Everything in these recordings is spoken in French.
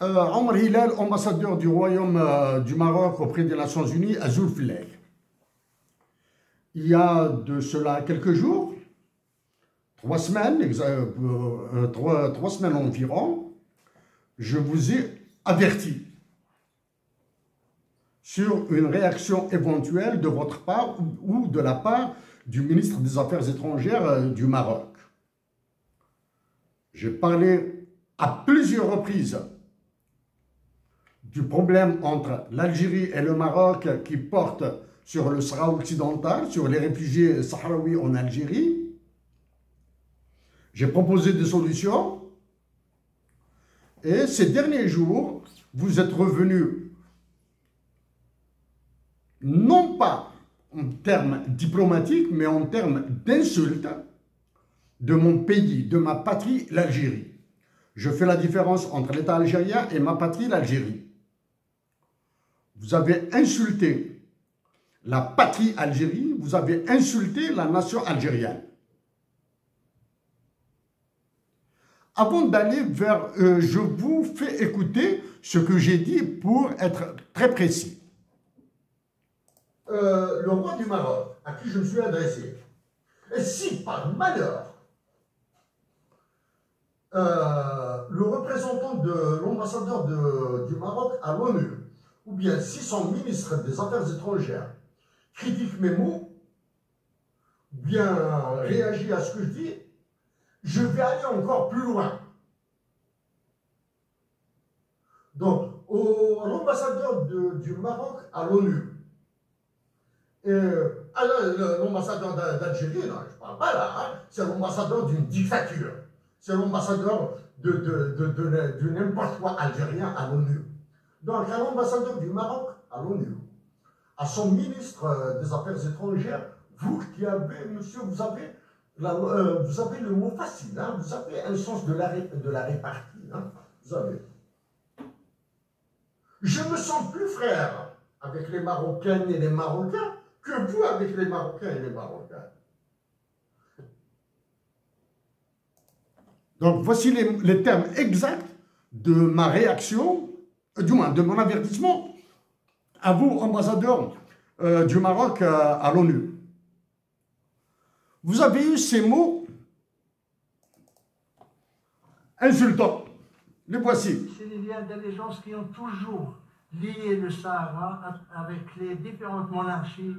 Omar Hilal, ambassadeur du Royaume du Maroc auprès des Nations Unies, à Zulfilay. Il y a de cela quelques jours, 3 semaines, 3 semaines environ, je vous ai averti sur une réaction éventuelle de votre part ou de la part du ministre des Affaires étrangères du Maroc. J'ai parlé à plusieurs reprises du problème entre l'Algérie et le Maroc qui porte sur le Sahara occidental, sur les réfugiés sahraouis en Algérie. J'ai proposé des solutions et ces derniers jours, vous êtes revenus non pas en termes diplomatiques, mais en termes d'insultes de mon pays, de ma patrie, l'Algérie. Je fais la différence entre l'État algérien et ma patrie, l'Algérie. Vous avez insulté la patrie Algérie, vous avez insulté la nation algérienne. Avant d'aller vers... je vous fais écouter ce que j'ai dit pour être très précis. Le roi du Maroc, à qui je me suis adressé, et si par malheur, le représentant de l'ambassadeur du Maroc à l'ONU, ou bien si son ministre des Affaires étrangères critique mes mots, ou bien réagit à ce que je dis, je vais aller encore plus loin. Donc, l'ambassadeur du Maroc à l'ONU, l'ambassadeur d'Algérie, non, je ne parle pas là, hein, c'est l'ambassadeur d'une dictature. C'est l'ambassadeur de n'importe quoi algérien à l'ONU. Donc, à l'ambassadeur du Maroc à l'ONU, à son ministre des Affaires étrangères, vous qui avez, monsieur, vous avez le mot facile, hein, vous avez un sens de la répartie. Hein, vous avez. Je me sens plus frère avec les Marocaines et les Marocains que vous avec les Marocains et les Marocains. Donc, voici les termes exacts de ma réaction, du moins de mon avertissement à vous, ambassadeur du Maroc à l'ONU. Vous avez eu ces mots insultants. Les voici. C'est les liens d'allégeance qui ont toujours lié le Sahara avec les différentes monarchies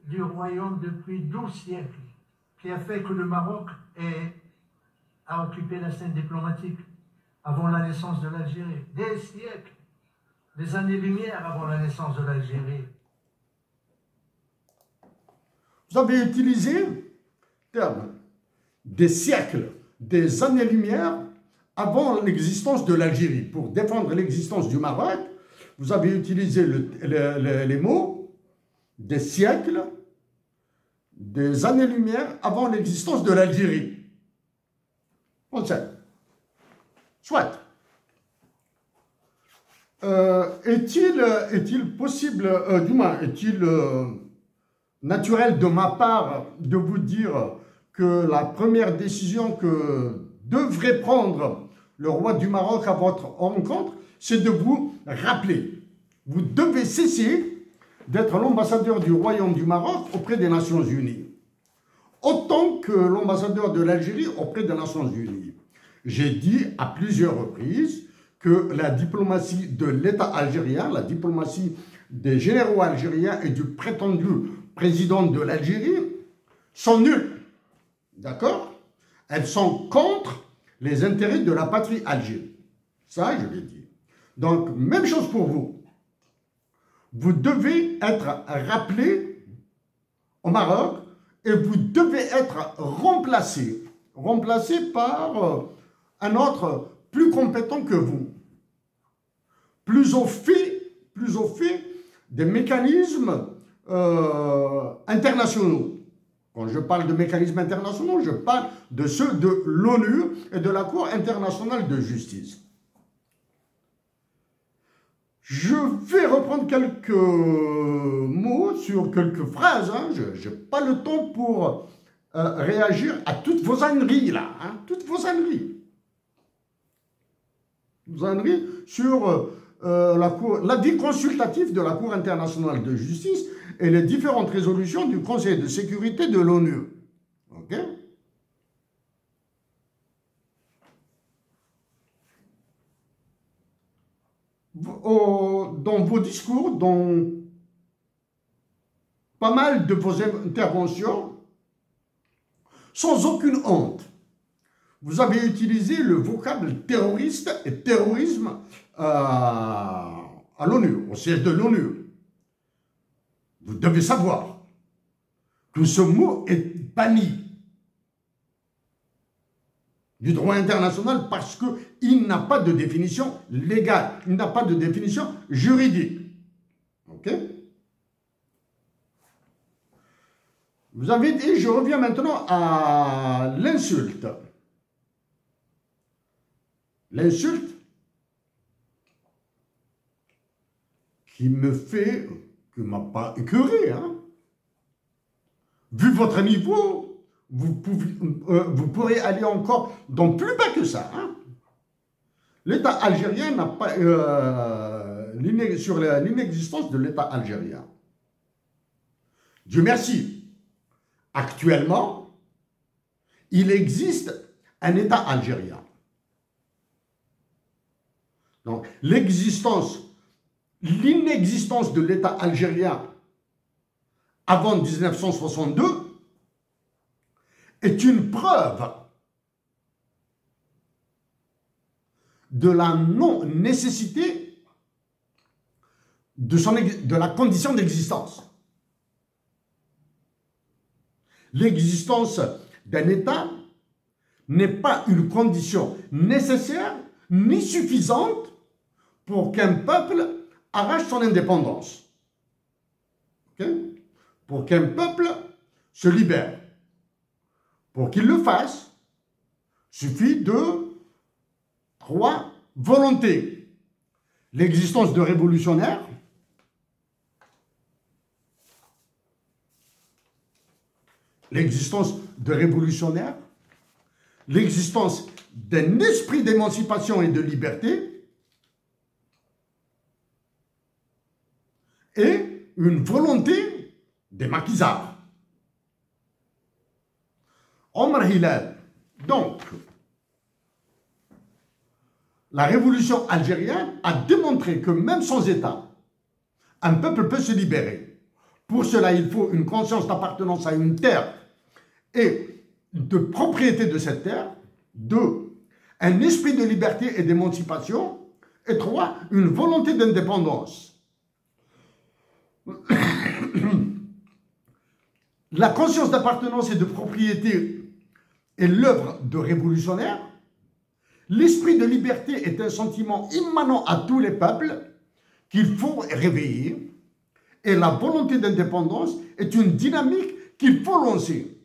du royaume depuis 12 siècles, qui a fait que le Maroc a occupé la scène diplomatique avant la naissance de l'Algérie. Des siècles, des années-lumière avant la naissance de l'Algérie. Vous avez utilisé le terme des siècles, des années-lumière avant l'existence de l'Algérie. Pour défendre l'existence du Maroc, vous avez utilisé les mots des siècles, des années-lumière avant l'existence de l'Algérie. On sait. Soit. Est-il possible, du moins, est-il naturel de ma part de vous dire que la première décision que devrait prendre le roi du Maroc à votre rencontre, c'est de vous rappeler. Vous devez cesser d'être l'ambassadeur du Royaume du Maroc auprès des Nations Unies, autant que l'ambassadeur de l'Algérie auprès des Nations Unies. J'ai dit à plusieurs reprises que la diplomatie de l'État algérien, la diplomatie des généraux algériens et du prétendu président de l'Algérie sont nulles. D'accord? Elles sont contre les intérêts de la patrie algérienne. Ça, je l'ai dit. Donc, même chose pour vous. Vous devez être rappelé au Maroc et vous devez être remplacé par un autre plus compétent que vous, plus au fait des mécanismes internationaux. Quand je parle de mécanismes internationaux, je parle de ceux de l'ONU et de la Cour internationale de justice. Je vais reprendre quelques mots sur quelques phrases. Hein. Je n'ai pas le temps pour réagir à toutes vos âneries là, hein, toutes vos âneries. sur l'avis consultatif de la Cour internationale de justice et les différentes résolutions du Conseil de sécurité de l'ONU. Ok? Dans vos discours, dans pas mal de vos interventions, sans aucune honte, vous avez utilisé le vocable terroriste et terrorisme à l'ONU, au siège de l'ONU. Vous devez savoir que ce mot est banni du droit international parce qu'il n'a pas de définition légale, il n'a pas de définition juridique. Ok? Vous avez dit, je reviens maintenant à l'insulte. L'insulte qui m'a pas écœuré, hein. Vu votre niveau, vous pourrez aller encore dans plus bas que ça, hein. L'État algérien n'a pas sur l'inexistence de l'État algérien. Dieu merci. Actuellement, il existe un État algérien. Donc, l'inexistence de l'État algérien avant 1962 est une preuve de la non-nécessité de la condition d'existence. L'existence d'un État n'est pas une condition nécessaire ni suffisante pour qu'un peuple arrache son indépendance. Okay? Pour qu'un peuple se libère. Pour qu'il le fasse, suffit de 3 volontés. L'existence de révolutionnaires, l'existence d'un esprit d'émancipation et de liberté, et une volonté des maquisards. Omar Hilal, donc, la révolution algérienne a démontré que même sans État, un peuple peut se libérer. Pour cela, il faut une conscience d'appartenance à une terre et de propriété de cette terre. 2, un esprit de liberté et d'émancipation. Et 3, une volonté d'indépendance. La conscience d'appartenance et de propriété est l'œuvre de révolutionnaires. L'esprit de liberté est un sentiment immanent à tous les peuples qu'il faut réveiller. Et la volonté d'indépendance est une dynamique qu'il faut lancer.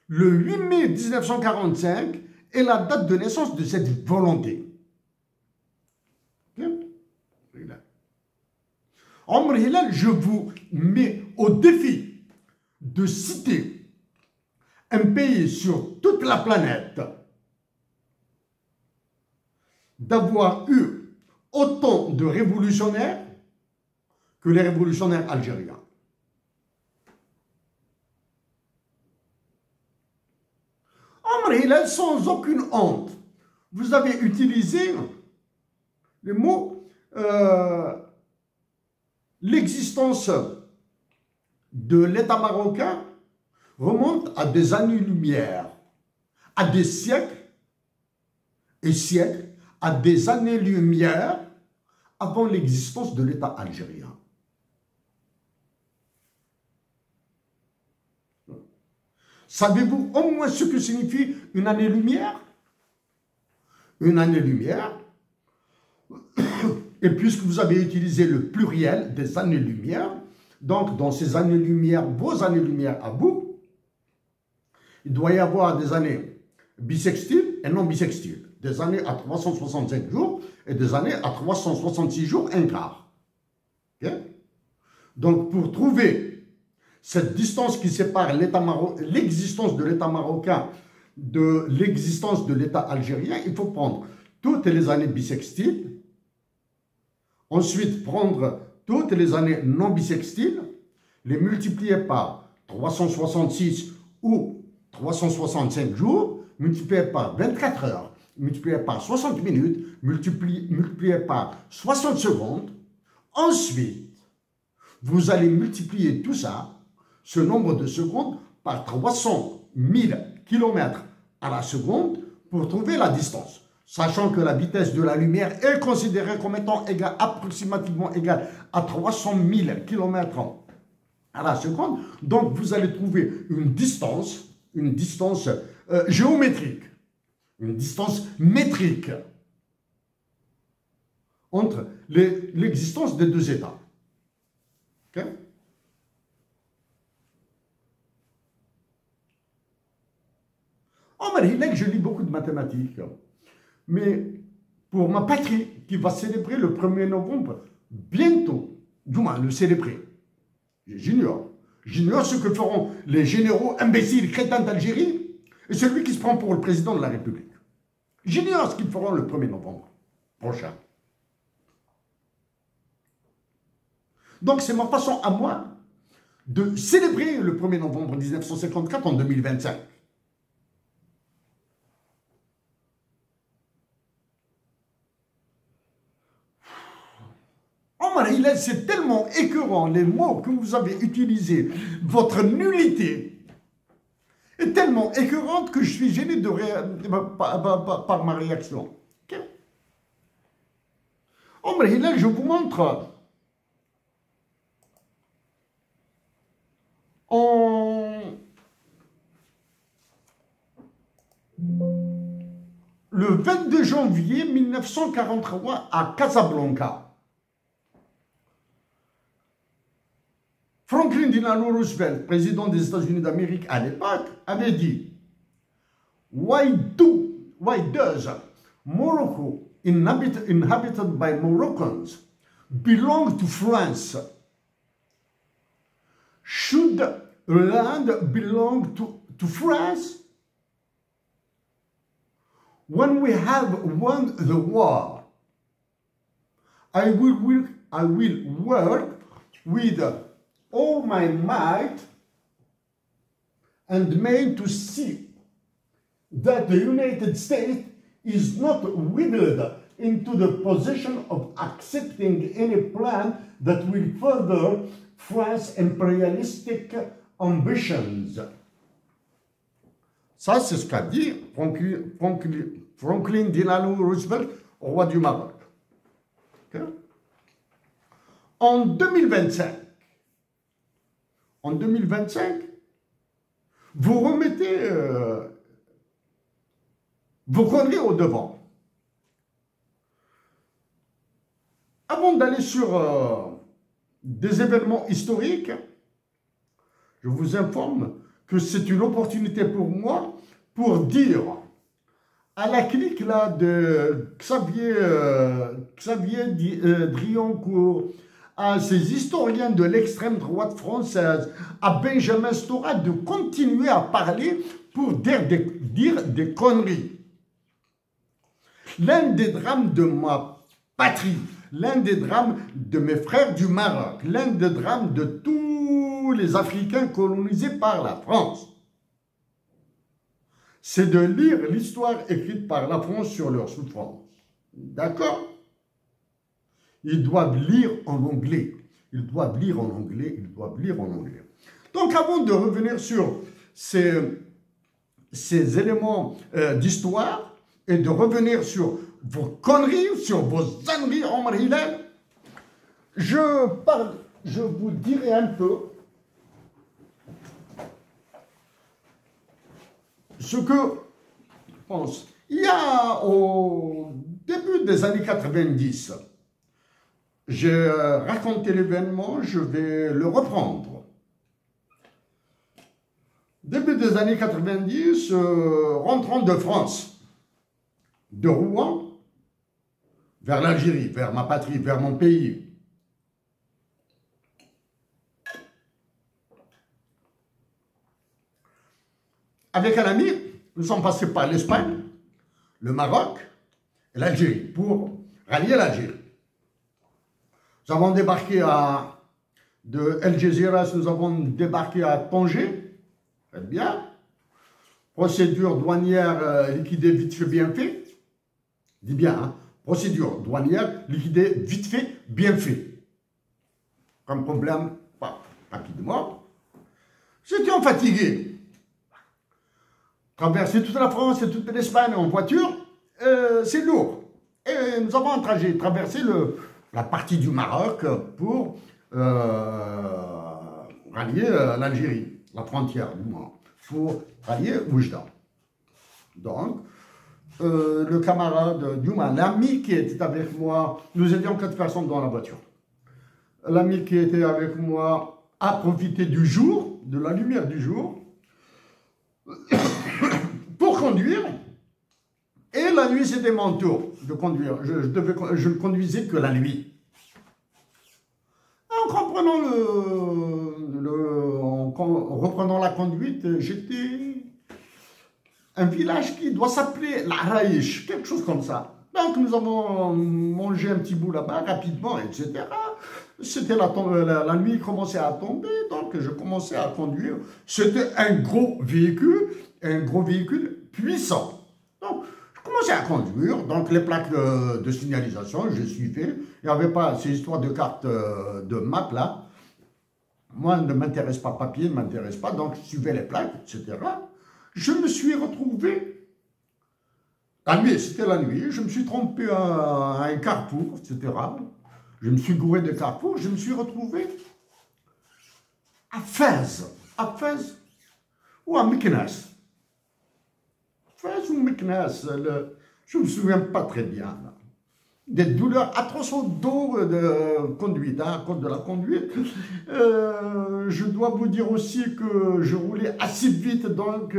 Le 8 mai 1945 est la date de naissance de cette volonté. Omar Hilal, je vous mets au défi de citer un pays sur toute la planète d'avoir eu autant de révolutionnaires que les révolutionnaires algériens. Omar Hilal, sans aucune honte, vous avez utilisé le mot l'existence de l'État marocain remonte à des années-lumière, à des siècles et siècles, à des années-lumière avant l'existence de l'État algérien. Savez-vous au moins ce que signifie une année-lumière? Une année-lumière, et puisque vous avez utilisé le pluriel des années-lumière, donc dans ces années-lumière, vos années-lumière à vous, il doit y avoir des années bissextiles et non bissextiles, des années à 365 jours et des années à 366 jours, un quart. Okay? Donc pour trouver cette distance qui sépare l'existence de l'État marocain de l'existence de l'État algérien, il faut prendre toutes les années bissextiles Ensuite, prendre toutes les années non bissextiles, les multiplier par 366 ou 365 jours, multiplié par 24 heures, multiplié par 60 minutes, multiplié par 60 secondes. Ensuite, vous allez multiplier tout ça, ce nombre de secondes, par 300 000 km à la seconde pour trouver la distance. Sachant que la vitesse de la lumière est considérée comme étant approximativement égale à 300 000 km à la seconde. Donc, vous allez trouver une distance géométrique, une distance métrique entre l'existence des deux états. Okay? En Marhilek, je lis beaucoup de mathématiques, mais pour ma patrie, qui va célébrer le 1er novembre, bientôt, du moins le célébrer, j'ignore ce que feront les généraux imbéciles crétins d'Algérie et celui qui se prend pour le président de la République. J'ignore ce qu'ils feront le 1er novembre prochain. Donc c'est ma façon à moi de célébrer le 1er novembre 1954 en 2025. C'est tellement écœurant, les mots que vous avez utilisés, votre nullité est tellement écœurante que je suis gêné par ma réaction. Okay? Je vous montre le 22 janvier 1943 à Casablanca. Franklin Delano Roosevelt, président des États-Unis d'Amérique à l'époque, avait dit « Why does Morocco, inhabited by Moroccans, belong to France? Should land belong to France? When we have won the war, I will work with all my might and main to see that the United States is not wheedled into the position of accepting any plan that will further France's imperialistic ambitions. » Ça, c'est ce qu'a dit Franklin Delano Roosevelt au roi du Maroc. Okay? En 2025, vous remettez vos conneries au devant. Avant d'aller sur des événements historiques, je vous informe que c'est une opportunité pour moi pour dire à la clique là de Xavier Drioncourt, à ces historiens de l'extrême droite française, à Benjamin Stora, de continuer à parler pour dire des conneries. L'un des drames de ma patrie, l'un des drames de mes frères du Maroc, l'un des drames de tous les Africains colonisés par la France, c'est de lire l'histoire écrite par la France sur leur souffrance. D'accord? Ils doivent lire en anglais. Ils doivent lire en anglais. Ils doivent lire en anglais. Donc, avant de revenir sur ces éléments d'histoire et de revenir sur vos conneries, sur vos âneries en Marhilal, je vous dirai un peu ce que je pense. Il y a au début des années 90, j'ai raconté l'événement, je vais le reprendre. Début des années 90, rentrant de France, de Rouen, vers l'Algérie, vers ma patrie, vers mon pays. Avec un ami, nous sommes passés par l'Espagne, le Maroc et l'Algérie pour rallier l'Algérie. Nous avons débarqué de El Geziras, nous avons débarqué à Tanger. Très bien. Procédure douanière liquidée vite fait, bien fait. Dis bien, hein. Procédure douanière liquidée vite fait, bien fait. Comme problème, pas rapidement. J'étais fatigué. Traverser toute la France et toute l'Espagne en voiture, c'est lourd. Et nous avons traversé la partie du Maroc pour rallier l'Algérie, la frontière du Maroc, pour rallier Oujda. Donc, le camarade Diouma, l'ami qui était avec moi, nous étions 4 personnes dans la voiture. L'ami qui était avec moi a profité du jour, de la lumière du jour, pour conduire. Et la nuit, c'était mon tour de conduire. Je ne conduisais que la nuit. En reprenant la conduite, j'étais un village qui doit s'appeler l'Araïch, quelque chose comme ça. Donc nous avons mangé un petit bout là-bas rapidement, etc. C'était la nuit commençait à tomber, donc je commençais à conduire. C'était un gros véhicule puissant. Donc je commençais à conduire, donc les plaques de signalisation, je suivais. Il n'y avait pas ces histoires de cartes de map là. Moi, ne m'intéresse pas, papier ne m'intéresse pas, donc je suivais les plaques, etc. Je me suis retrouvé, la nuit, c'était la nuit, je me suis trompé à un carrefour, etc. Je me suis gouré de carrefour, je me suis retrouvé à Fès ou à Meknès. Fès ou Meknès, je ne me souviens pas très bien. Là. Des douleurs atroces au dos de conduite, hein, à cause de la conduite. Je dois vous dire aussi que je roulais assez vite, donc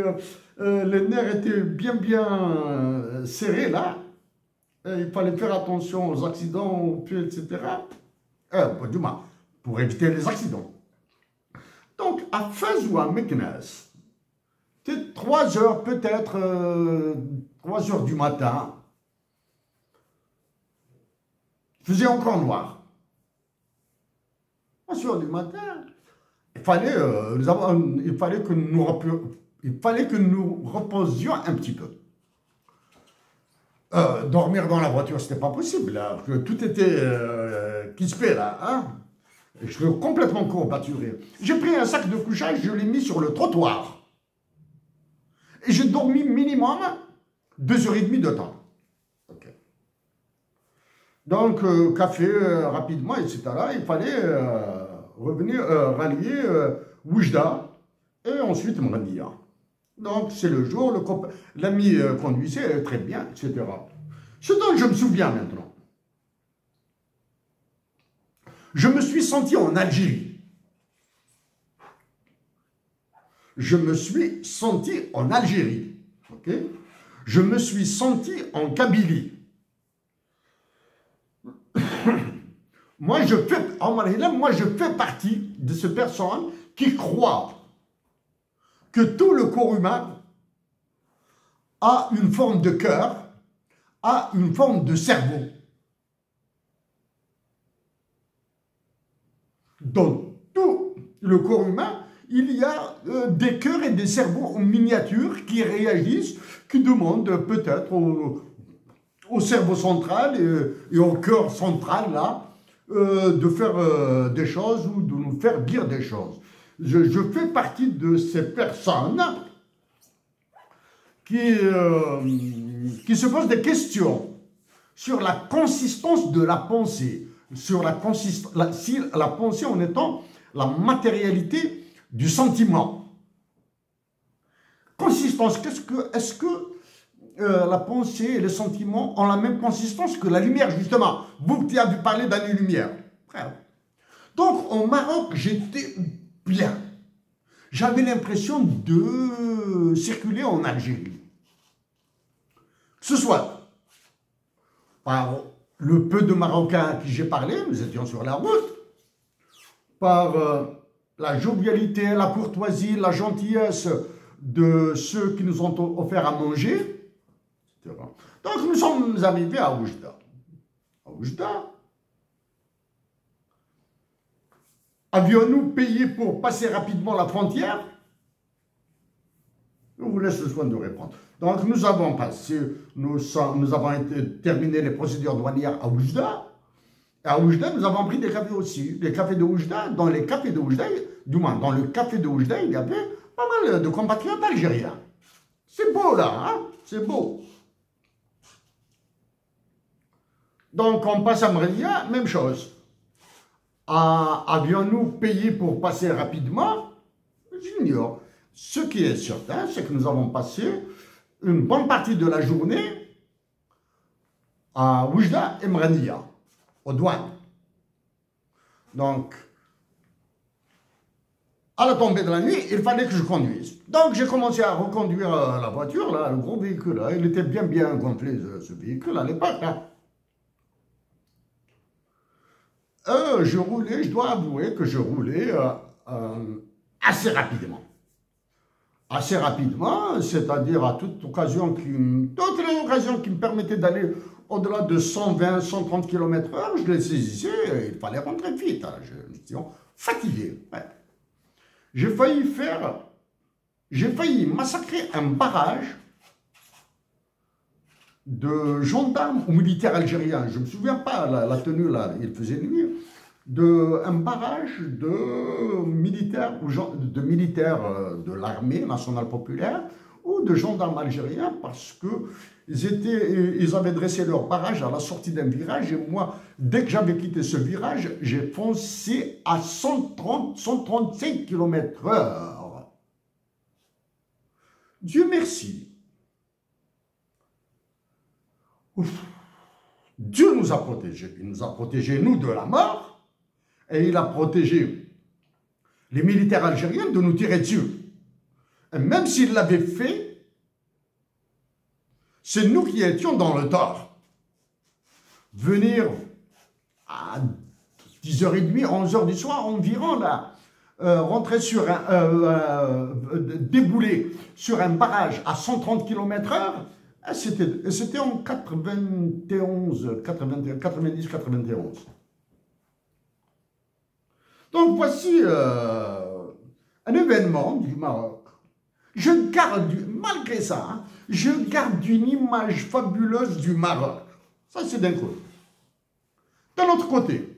les nerfs étaient bien serrés là. Il fallait faire attention aux accidents, aux pieds, etc. Du moins, pour éviter les accidents. Donc, à Fès ou à Meknès, c'était 3 heures, peut-être 3 heures du matin. Il faisait encore noir. 3 heures du matin, il fallait que nous reposions un petit peu. Dormir dans la voiture, c'était pas possible, là, que tout était crispé, là, hein. Je suis complètement courbaturé. J'ai pris un sac de couchage, je l'ai mis sur le trottoir. Et j'ai dormi minimum 2h30 de temps. Okay. Donc, café rapidement, etc. Il fallait revenir rallier Oujda et ensuite Mrandia. Donc, c'est le jour, l'ami conduisait très bien, etc. Ce dont je me souviens maintenant. Je me suis senti en Algérie. Je me suis senti en Algérie. Okay? Je me suis senti en Kabylie. Moi, je fais partie de ces personnes qui croient que tout le corps humain a une forme de cœur, a une forme de cerveau. Dans tout le corps humain, il y a des cœurs et des cerveaux en miniature qui réagissent, qui demandent peut-être au cerveau central et au cœur central, là, de faire des choses ou de nous faire dire des choses. Je fais partie de ces personnes qui se posent des questions sur la consistance de la pensée, sur si la pensée en étant la matérialité du sentiment. Consistance, est-ce que la pensée et le sentiment ont la même consistance que la lumière, justement? Vous qui avez parlé d'année-lumière. Donc, au Maroc, j'étais bien. J'avais l'impression de circuler en Algérie. Que ce soit par le peu de Marocains à qui j'ai parlé, nous étions sur la route, par la jovialité, la courtoisie, la gentillesse de ceux qui nous ont offert à manger, etc. Donc nous sommes arrivés à Oujda. À Oujda, Avions-nous payé pour passer rapidement la frontière? Je vous laisse le soin de répondre. Donc, nous avons terminé les procédures douanières à Oujda. À Oujda, nous avons pris des cafés aussi. Les cafés de Oujda, dans les cafés de Oujda, du moins, dans le café de Oujda, il y avait pas mal de compatriotes algériens. C'est beau, là, hein? C'est beau. Donc, on passe à Mrenia, même chose. Avions-nous payé pour passer rapidement? J'ignore. Ce qui est certain, c'est que nous avons passé une bonne partie de la journée à Oujda et Mrenia, aux douanes. Donc, à la tombée de la nuit, il fallait que je conduise. Donc, j'ai commencé à reconduire la voiture, là, le gros véhicule. Là. Il était bien gonflé, ce véhicule, à l'époque. Je roulais, je dois avouer que je roulais assez rapidement. Assez rapidement, c'est-à-dire à toutes les occasions qui me permettaient d'aller au-delà de 120, 130 km/h, je les saisissais, il fallait rentrer vite. Hein, j'étais fatigué. Ouais. J'ai failli massacrer un barrage de gendarmes ou militaires algériens. Je ne me souviens pas la tenue, là, il faisait nuit. Un barrage de militaires de l'armée nationale populaire ou de gendarmes algériens parce qu'ils avaient dressé leur barrage à la sortie d'un virage et moi, dès que j'avais quitté ce virage, j'ai foncé à 135 km/h. Dieu merci. Ouf. Dieu nous a protégés. Il nous a protégés, nous, de la mort. Et il a protégé les militaires algériens de nous tirer dessus. Et même s'il l'avait fait, c'est nous qui étions dans le tort. Venir à 10h30, 11h du soir environ, là, rentrer sur débouler sur un barrage à 130 km/h, c'était en 90-91. Donc voici un événement du Maroc. Malgré ça, hein, je garde une image fabuleuse du Maroc. Ça, c'est d'un côté. D'un autre côté,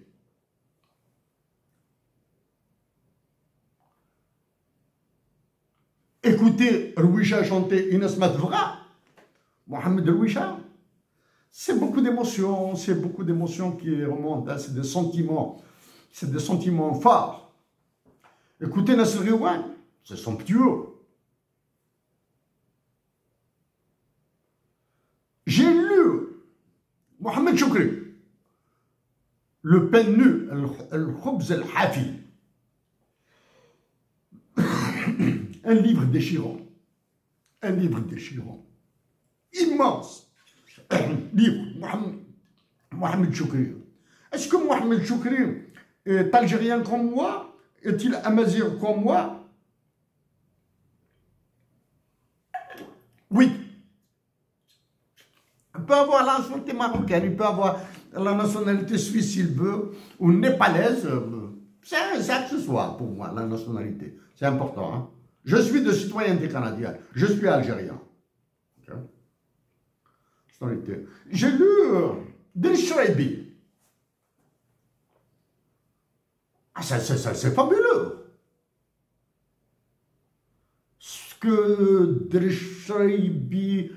écoutez Rouisha chanter Inès Madvra, Mohamed Rouisha, c'est beaucoup d'émotions qui remontent, hein, c'est des sentiments forts. Écoutez Nasser Riouane, c'est somptueux. J'ai lu Mohamed Choukri, le pain nu, al-Khubz al-Hafi, un livre déchirant, immense livre, Mohamed Choukri. Est-ce que Mohamed Choukri est algérien comme moi? Est-il amazigh comme moi? Oui. Il peut avoir la nationalité marocaine, il peut avoir la nationalité suisse s'il veut, ou népalaise. C'est un accessoire pour moi, la nationalité. C'est important. Hein? Je suis de citoyenneté canadienne. Je suis algérien. Okay. J'ai lu Del Shraibi. Ah, c'est fabuleux. Ce que Del Shraibi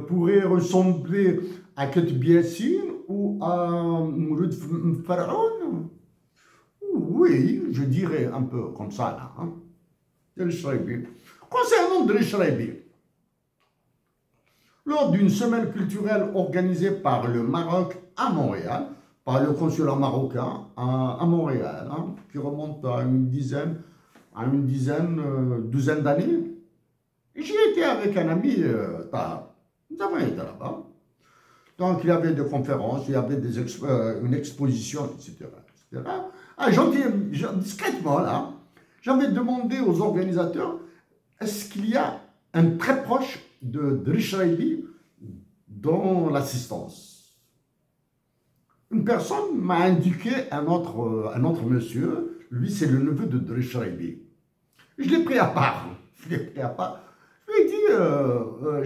pourrait ressembler à Ketb Yassine ou à Mouloud Pharaon. Oui, je dirais un peu comme ça là. Hein? Del Shraibi. Concernant Del Shraibi, lors d'une semaine culturelle organisée par le Maroc à Montréal, par le consulat marocain à Montréal, hein, qui remonte à une douzaine d'années. J'y étais avec un ami, nous avons été là-bas. Donc il y avait des conférences, il y avait une exposition, etc. Ah, discrètement, là, j'avais demandé aux organisateurs, est-ce qu'il y a un très proche de Del Shraibi dans l'assistance? une personne m'a indiqué un autre monsieur, lui c'est le neveu de Driss Raibi. Je l'ai pris à part. Je l'ai pris à part. Je lui ai dit,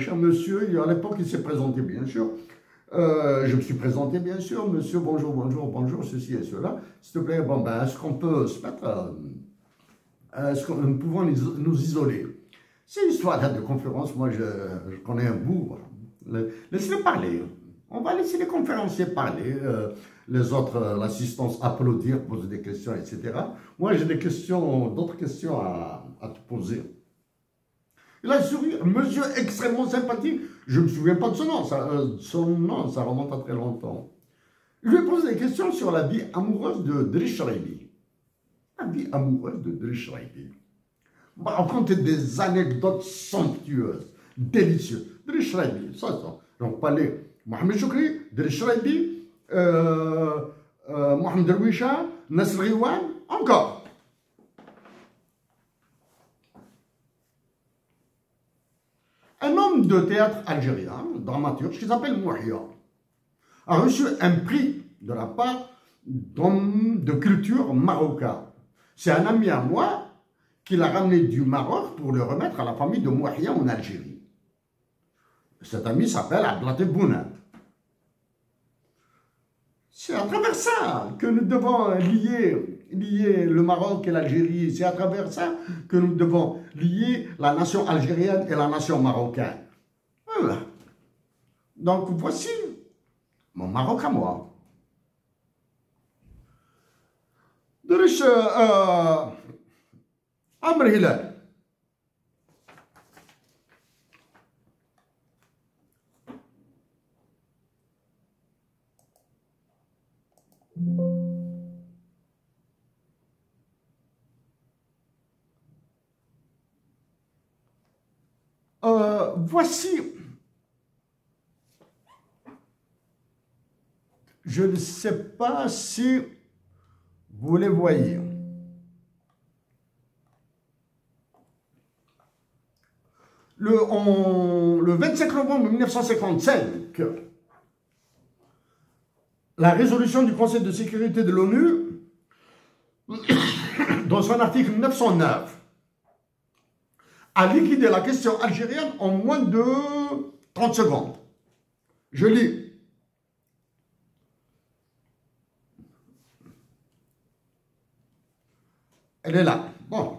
cher monsieur, à l'époque il s'est présenté bien sûr. Je me suis présenté bien sûr, monsieur, bonjour, bonjour, bonjour, ceci et cela. S'il te plaît, bon ben, est-ce qu'on peut se mettre, est-ce que nous pouvons nous isoler? C'est une histoire de conférence, moi je connais un bout. Voilà. Laissez-les parler. On va laisser les conférenciers parler, les autres, l'assistance applaudir, poser des questions, etc. Moi j'ai des questions, d'autres questions à te poser. Il a souri, un monsieur extrêmement sympathique. Je ne me souviens pas de son nom, ça remonte à très longtemps. Je lui ai posé des questions sur la vie amoureuse de Driss Raibi. La vie amoureuse de Driss Raibi. On va raconter des anecdotes somptueuses, délicieuses. Driss Raibi, ça. Donc, parler Mohamed Choukri, Driss Raibi, Mohamed Derwisha, Nasr Riwan, encore. Un homme de théâtre algérien, dramaturge, qui s'appelle Mouhia, a reçu un prix de la part d'homme de culture marocain. C'est un ami à moi qui l'a ramené du Maroc pour le remettre à la famille de Mouhia en Algérie. Cet ami s'appelle Ablaté Bounat. C'est à travers ça que nous devons lier le Maroc et l'Algérie. C'est à travers ça que nous devons lier la nation algérienne et la nation marocaine. Voilà. Donc voici mon Maroc à moi. Driss Amr Hilal. Voici, je ne sais pas si vous les voyez. Le 25 novembre 1955, la résolution du Conseil de sécurité de l'ONU, dans son article 909, a liquidé la question algérienne en moins de 30 secondes. Je lis. Elle est là. Bon.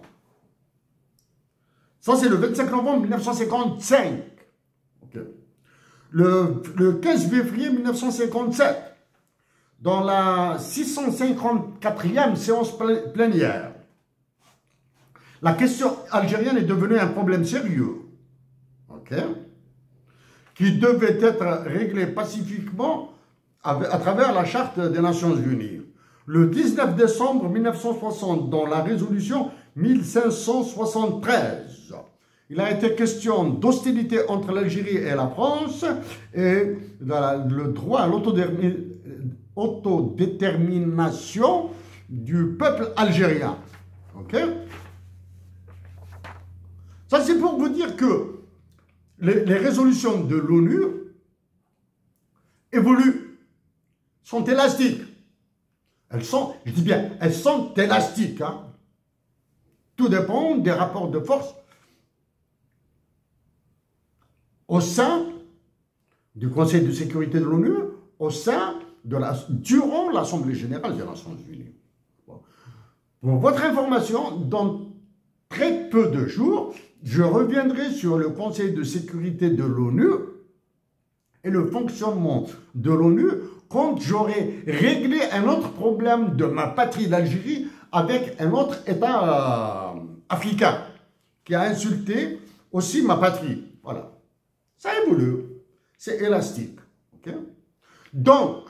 Ça, c'est le 25 novembre 1955. Okay. Le 15 février 1957, dans la 654e séance plénière, la question algérienne est devenue un problème sérieux, okay, qui devait être réglé pacifiquement à travers la Charte des Nations Unies. Le 19 décembre 1960, dans la résolution 1573, il a été question d'hostilité entre l'Algérie et la France et le droit à l'autodétermination du peuple algérien. Okay? Ça, c'est pour vous dire que les résolutions de l'ONU évoluent, sont élastiques. Elles sont, je dis bien, elles sont élastiques. Hein. Tout dépend des rapports de force au sein du Conseil de sécurité de l'ONU, au sein durant l'Assemblée générale des Nations Unies. Bon. Pour votre information, dans très peu de jours, je reviendrai sur le Conseil de sécurité de l'ONU et le fonctionnement de l'ONU quand j'aurai réglé un autre problème de ma patrie d'Algérie avec un autre État africain qui a insulté aussi ma patrie. Voilà. Ça évolue. C'est élastique. Okay? Donc,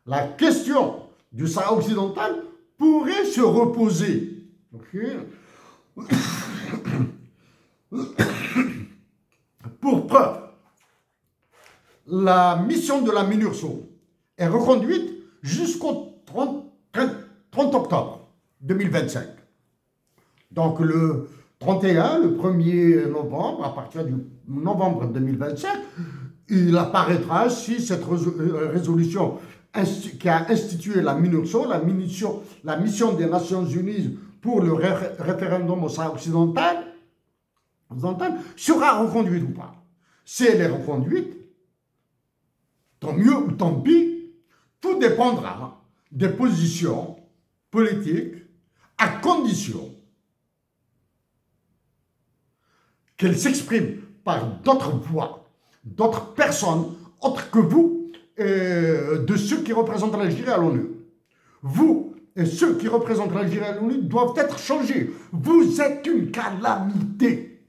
la question du Sahara occidental pourrait se reposer. Okay? Pour preuve, la mission de la MINURSO est reconduite jusqu'au 30 octobre 2025. Donc le 31, le 1er novembre, à partir du novembre 2025, il apparaîtra si cette résolution qui a institué la MINURSO, la mission des Nations Unies pour le référendum au Sahara occidental, sera reconduite ou pas. Si elle est reconduite, tant mieux ou tant pis, tout dépendra des positions politiques à condition qu'elles s'expriment par d'autres voix, d'autres personnes, autres que vous, de ceux qui représentent l'Algérie à l'ONU. Vous et ceux qui représentent l'Algérie à l'ONU doivent être changés. Vous êtes une calamité.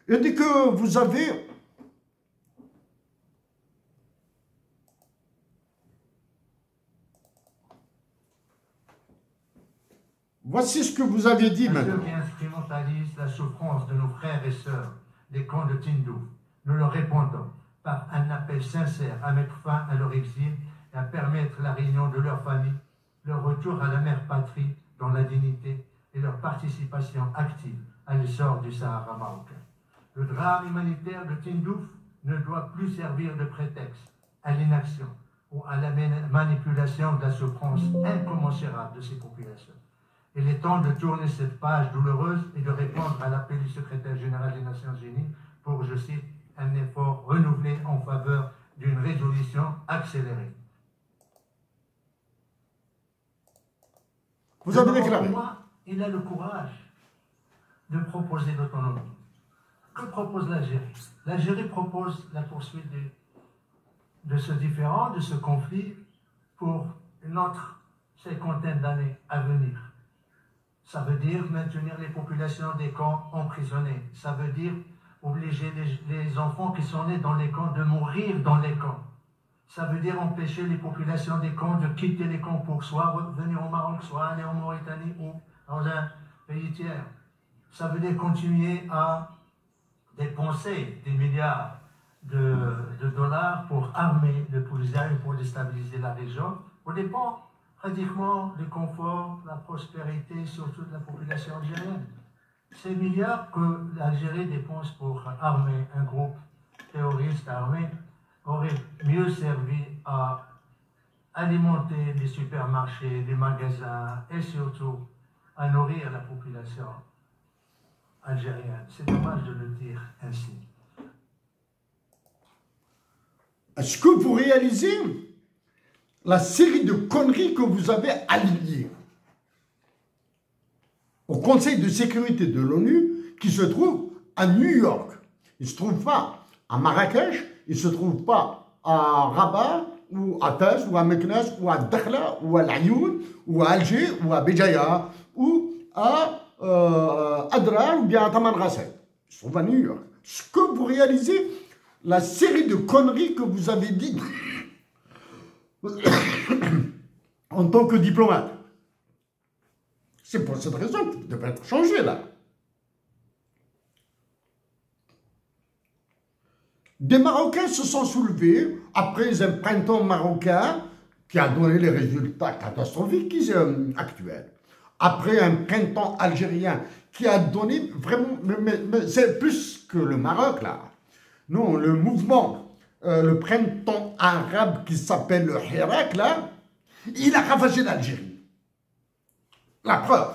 Et dès que vous avez voici ce que vous avez dit maintenant. Ceux qui instrumentalisent la souffrance de nos frères et sœurs des camps de Tindouf, nous leur répondons par un appel sincère à mettre fin à leur exil et à permettre la réunion de leurs familles, leur retour à la mère patrie dans la dignité et leur participation active à l'essor du Sahara marocain. Le drame humanitaire de Tindouf ne doit plus servir de prétexte à l'inaction ou à la manipulation de la souffrance incommensurable de ces populations. Il est temps de tourner cette page douloureuse et de répondre à l'appel du secrétaire général des Nations Unies pour, je cite, un effort renouvelé en faveur d'une résolution accélérée. Vous avez déclaré. Moi, il a le courage de proposer l'autonomie. Que propose l'Algérie? L'Algérie propose la poursuite de ce différend, de ce conflit, pour une autre cinquantaine d'années à venir. Ça veut dire maintenir les populations des camps emprisonnés. Ça veut dire obliger les enfants qui sont nés dans les camps de mourir dans les camps. Ça veut dire empêcher les populations des camps de quitter les camps pour soit revenir au Maroc, soit aller en Mauritanie ou dans un pays tiers. Ça veut dire continuer à dépenser des milliards de dollars pour armer le Polisario, pour déstabiliser la région, au dépend pratiquement du confort, la prospérité, surtout de la population algérienne. Ces milliards que l'Algérie dépense pour armer un groupe terroriste armé auraient mieux servi à alimenter les supermarchés, les magasins et surtout à nourrir la population algérienne. C'est dommage de le dire ainsi. Est-ce que vous réalisez la série de conneries que vous avez alignées au Conseil de sécurité de l'ONU qui se trouve à New York? Il ne se trouve pas à Marrakech, il ne se trouve pas à Rabat, ou à Taz, ou à Meknès, ou à Dakhla, ou à Laayoune, ou à Alger, ou à Béjaïa, ou à Adrar, ou bien à Tamanrasset. Ils se trouvent à New York. Ce que vous réalisez, la série de conneries que vous avez dites en tant que diplomate. C'est pour cette raison que vous devez être changé là. Des Marocains se sont soulevés après un printemps marocain qui a donné les résultats catastrophiques actuels. Après un printemps algérien qui a donné vraiment... Mais c'est plus que le Maroc là. Non, le mouvement, le printemps arabe qui s'appelle le Hirak là, il a ravagé l'Algérie. La preuve.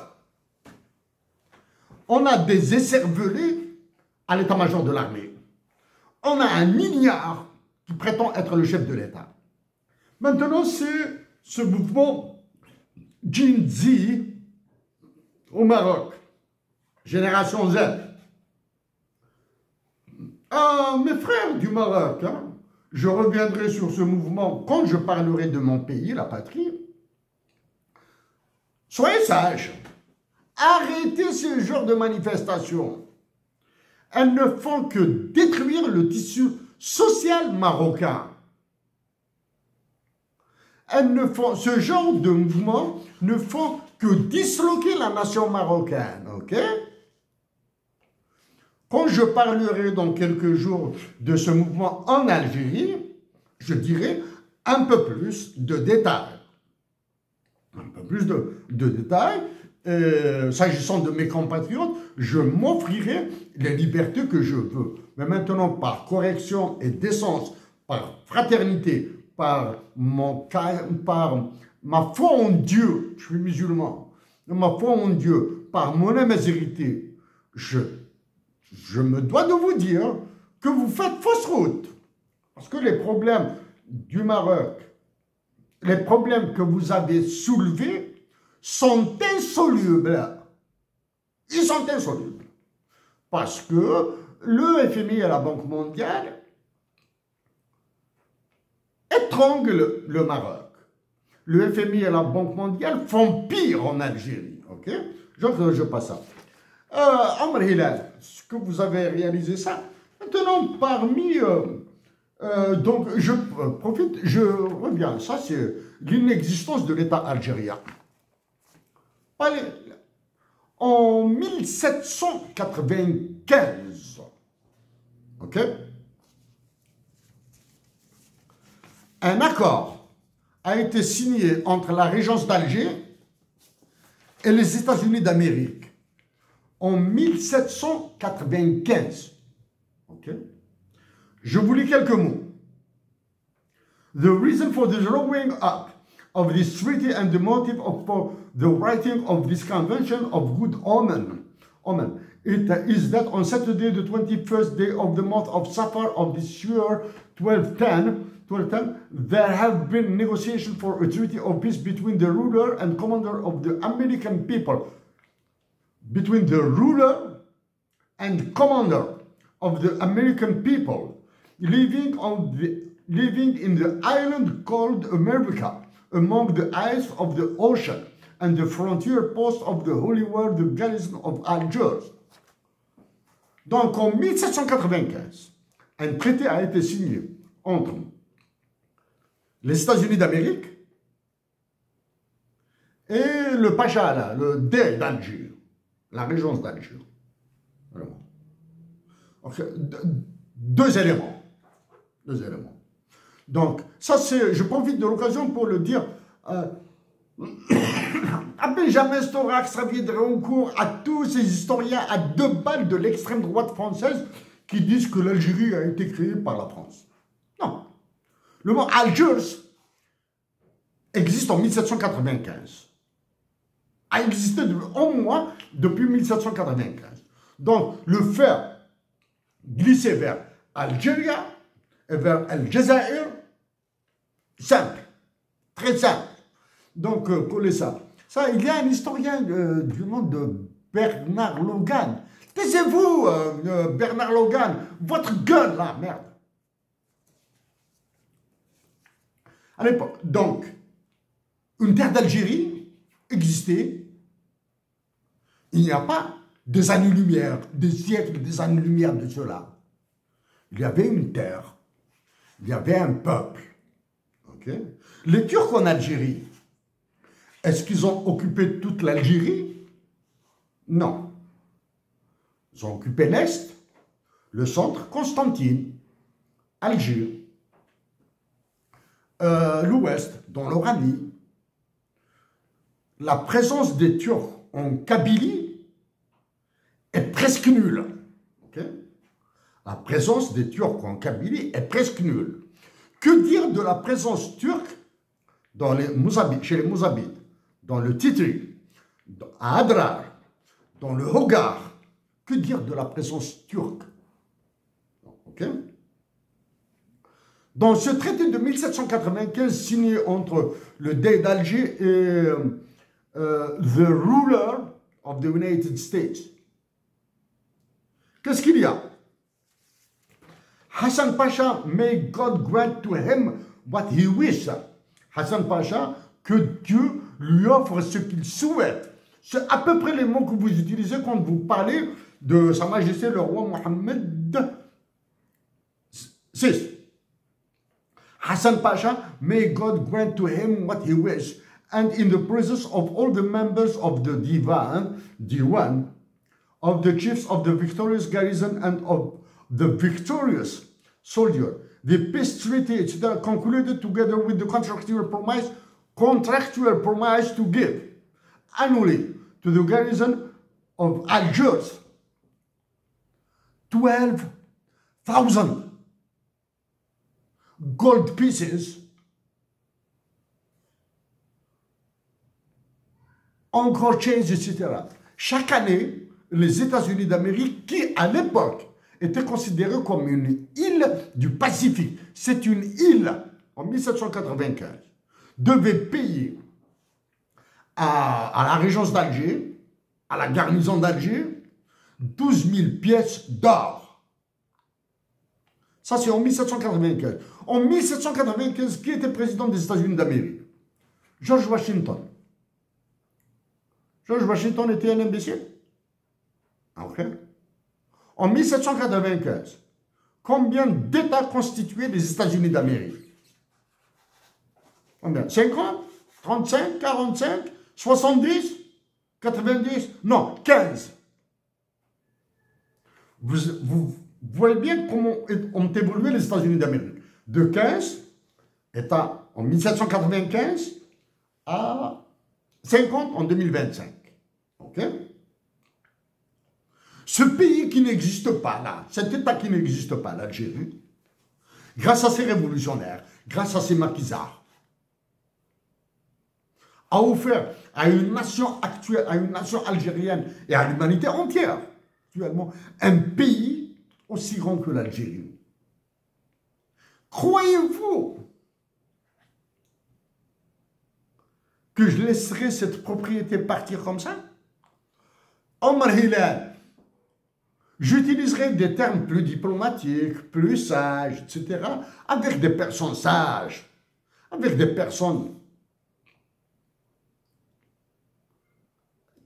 On a des écervelés à l'état-major de l'armée. On a un ignare qui prétend être le chef de l'État. Maintenant, c'est ce mouvement Djinzi au Maroc. Génération Z. Ah, mes frères du Maroc, hein, je reviendrai sur ce mouvement quand je parlerai de mon pays, la patrie. Soyez sages. Arrêtez ce genre de manifestations. Elles ne font que détruire le tissu social marocain. Ce genre de mouvements ne font que disloquer la nation marocaine, ok? Quand je parlerai dans quelques jours de ce mouvement en Algérie, je dirai un peu plus de détails. Un peu plus de détails. S'agissant de mes compatriotes, je m'offrirai les libertés que je veux. Mais maintenant, par correction et décence, par fraternité, par ma foi en Dieu, je suis musulman, ma foi en Dieu, par mon miséricorde, je me dois de vous dire que vous faites fausse route. Parce que les problèmes du Maroc, les problèmes que vous avez soulevés sont insolubles. Ils sont insolubles. Parce que le FMI et la Banque mondiale étranglent le Maroc. Le FMI et la Banque mondiale font pire en Algérie. Ok? Je passe ça. Amr Hilal, ce que vous avez réalisé ça. Maintenant, parmi... donc, je profite, je reviens. Ça, c'est l'inexistence de l'État algérien. En 1795, ok, un accord a été signé entre la Régence d'Alger et les États-Unis d'Amérique en 1795. Ok. Je vous lis quelques mots. The reason for the drawing up of this treaty and the motive for the writing of this convention of good omen. It is that on Saturday, the 21st day of the month of Safar of this year, 1210, there have been negotiations for a treaty of peace between the ruler and commander of the American people. Between the ruler and commander of the American people living in the island called America, among the ice of the ocean, and the frontier post of the Holy War, the garrison of Algiers. Donc, en 1795, un traité a été signé entre les États-Unis d'Amérique et le Pacha, là, le Dey d'Alger, la régence d'Alger. Vraiment. Okay. Deux éléments. Donc, ça c'est, je profite de l'occasion pour le dire, à Benjamin Storax, Xavier Dréoncourt, à tous ces historiens à deux balles de l'extrême droite française qui disent que l'Algérie a été créée par la France. Non. Le mot Algiers existe en 1795. A existé au moins depuis 1795. Donc, le faire glisser vers Algérie et vers Al-Jazair, simple, très simple. Donc, collez ça. Ça, il y a un historien du nom de Bernard Logan. Taisez-vous, Bernard Logan, votre gueule là, merde. À l'époque, donc, une terre d'Algérie existait. Il n'y a pas des années-lumière, des siècles, des années-lumière de cela. Il y avait une terre, il y avait un peuple. Okay? Les Turcs en Algérie, est-ce qu'ils ont occupé toute l'Algérie? Non. Ils ont occupé l'Est, le centre, Constantine, Alger, l'Ouest, dans l'Oranie. La présence des Turcs en Kabylie est presque nulle. Okay? La présence des Turcs en Kabylie est presque nulle. Que dire de la présence turque dans les Mouzabites, chez les Mouzabites, dans le Titri, à Adrar, dans le Hogar? Que dire de la présence turque? Okay? Dans ce traité de 1795 signé entre le Dey d'Alger et the ruler of the United States, qu'est-ce qu'il y a? Hassan Pasha, may God grant to him what he wishes. Hassan Pasha, que Dieu lui offre ce qu'il souhaite. C'est à peu près les mots que vous utilisez quand vous parlez de Sa Majesté le roi Mohammed VI. Hassan Pasha, may God grant to him what he wishes, and in the presence of all the members of the Diwan, of the chiefs of the victorious garrison and of the victorious soldier, the peace treaty is concluded together with the contractual promise to give annually to the garrison of Algiers 12,000 gold pieces Anchorage, etc. Chaque année, les États-Unis d'Amérique, qui à l'époque étaient considérés comme une île du Pacifique, c'est une île, en 1795, devaient payer à la régence d'Alger, à la garnison d'Alger, 12 000 pièces d'or. Ça, c'est en 1795. En 1795, qui était président des États-Unis d'Amérique? George Washington. George Washington était un imbécile. Ok. En 1795, combien d'États constituaient les États-Unis d'Amérique? Combien? 50? 35? 45? 70? 90? Non, 15. Vous voyez bien comment ont évolué les États-Unis d'Amérique. De 15 États en 1795 à 50 en 2025. OK? Ce pays qui n'existe pas là, cet État qui n'existe pas, l'Algérie, grâce à ses révolutionnaires, grâce à ses maquisards, a offert à une nation actuelle, à une nation algérienne et à l'humanité entière, actuellement, un pays aussi grand que l'Algérie. Croyez-vous que je laisserai cette propriété partir comme ça? Omar Hilal, j'utiliserai des termes plus diplomatiques, plus sages, etc., avec des personnes sages, avec des personnes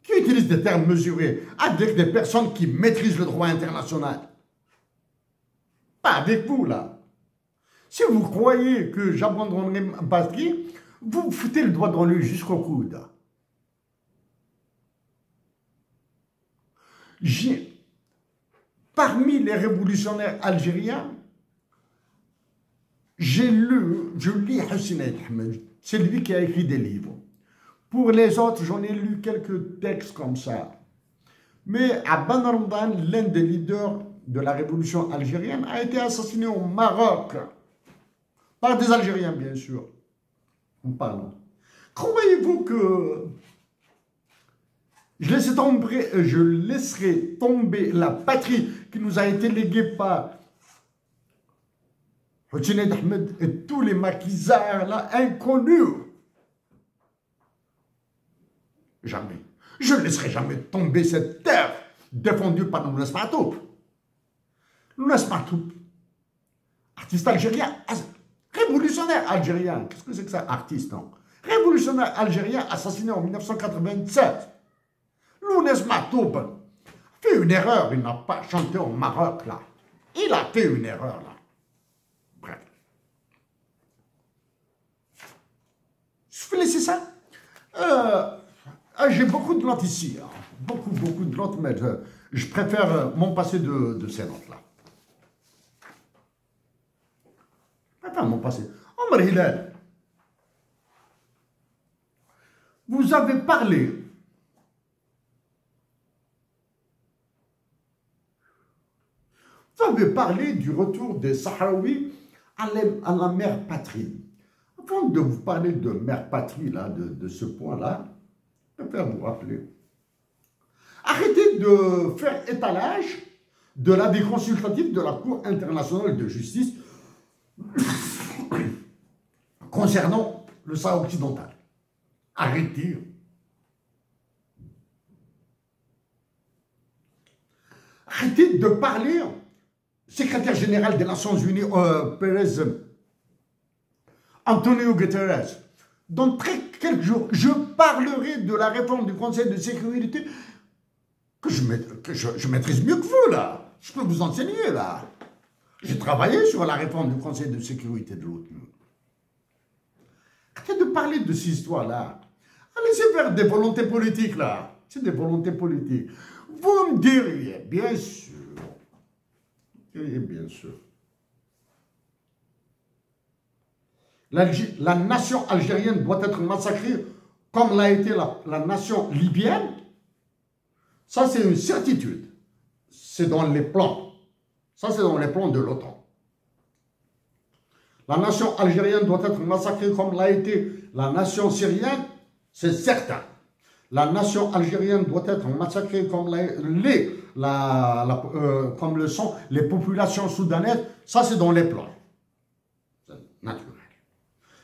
qui utilisent des termes mesurés, avec des personnes qui maîtrisent le droit international. Pas avec vous, là. Si vous croyez que j'abandonnerai ma patrie, vous vous foutez le doigt dans l'œil jusqu'au coude. Parmi les révolutionnaires algériens, je lis Hosni Ahmed, c'est lui qui a écrit des livres. Pour les autres, j'en ai lu quelques textes comme ça. Mais Abban Ramdan, l'un des leaders de la révolution algérienne, a été assassiné au Maroc. Par des Algériens, bien sûr. En parlant. Croyez-vous que je laisserai tomber la patrie qui nous a été léguée par Hosni Ahmed et tous les maquisards là, inconnus? Jamais. Je ne laisserai jamais tomber cette terre défendue par Lounès Matoub. Lounès Matoub, artiste algérien, révolutionnaire algérien. Qu'est-ce que c'est que ça, artiste, non? Révolutionnaire algérien assassiné en 1987. Lounès Matoub fait une erreur. Il n'a pas chanté au Maroc, là. Il a fait une erreur, là. Bref. Je vais laisser ça. J'ai beaucoup de notes ici, hein. Beaucoup de notes, mais je préfère m'en passer de ces notes-là. Je préfère m'en passer. Omar Hilal, vous avez parlé du retour des Sahraouis à la mère patrie. Avant de vous parler de mère patrie, là, de ce point-là, je préfère vous rappeler. Arrêtez de faire étalage de l'avis consultatif de la Cour internationale de justice concernant le Sahara occidental. Arrêtez. Arrêtez de parler, secrétaire général des Nations Unies, Pérez, Antonio Guterres. Dans quelques jours, je parlerai de la réforme du Conseil de sécurité que je maîtrise mieux que vous, là. Je peux vous enseigner, là. J'ai travaillé sur la réforme du Conseil de sécurité de l'ONU. Arrêtez de parler de ces histoires-là. Allez-y vers des volontés politiques, là. C'est des volontés politiques. Vous me diriez, bien sûr. Bien sûr. La nation algérienne doit être massacrée comme l'a été la nation libyenne. Ça, c'est une certitude. C'est dans les plans. Ça, c'est dans les plans de l'OTAN. La nation algérienne doit être massacrée comme l'a été la nation syrienne, c'est certain. la nation algérienne doit être massacrée comme, comme le sont les populations soudanaises, ça c'est dans les plans. C'est naturel.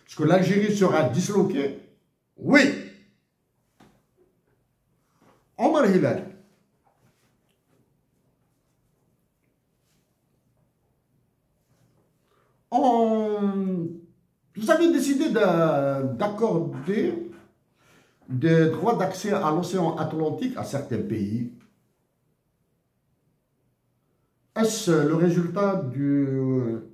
Est-ce que l'Algérie sera disloquée? Oui. Omar Hilal. Vous avez décidé d'accorder des droits d'accès à l'océan Atlantique à certains pays. Est-ce le résultat d'une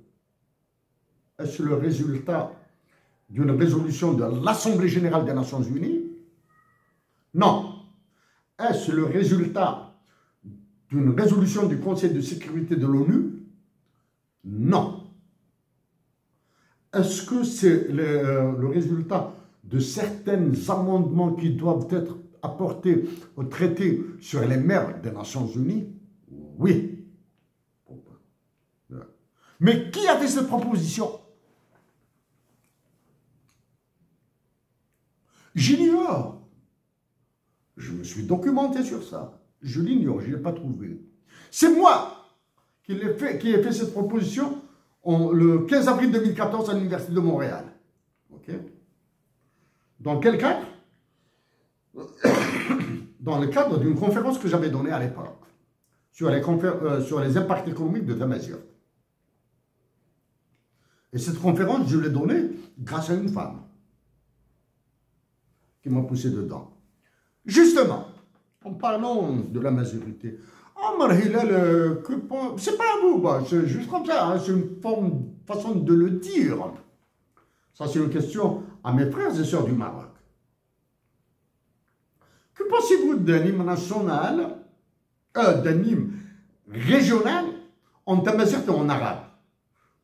résolution de l'Assemblée générale des Nations unies? Non. Est-ce le résultat d'une résolution du Conseil de sécurité de l'ONU? Non. Est-ce que c'est le résultat de certains amendements qui doivent être apportés au traité sur les mers des Nations unies? Oui. Mais qui a fait cette proposition? J'ignore. Je me suis documenté sur ça. Je l'ignore, je ne l'ai pas trouvé. C'est moi qui ai fait cette proposition le 15 avril 2014 à l'Université de Montréal. Okay. Dans quel cadre? Dans le cadre d'une conférence que j'avais donnée à l'époque sur les impacts économiques de Tamazight. Et cette conférence, je l'ai donnée grâce à une femme qui m'a poussé dedans. Justement, en parlant de la majorité, Omar Hilal, c'est pas à vous, c'est juste comme ça, hein, c'est une façon de le dire. Ça, c'est une question à mes frères et sœurs du Maroc. Que pensez-vous d'un hymne national, d'un hymne régional en tamazight et en arabe?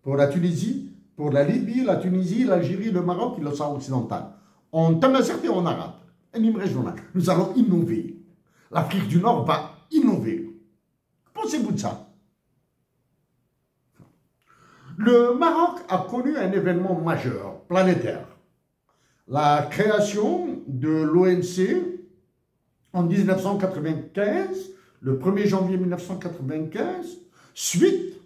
Pour la Tunisie, pour la Libye, la Tunisie, l'Algérie, le Maroc et le Sahara occidental. En tamazight et en arabe. Un hymne régional. Nous allons innover. L'Afrique du Nord va innover. Que pensez-vous de ça? Le Maroc a connu un événement majeur, planétaire. La création de l'ONC en 1995, le 1er janvier 1995, suite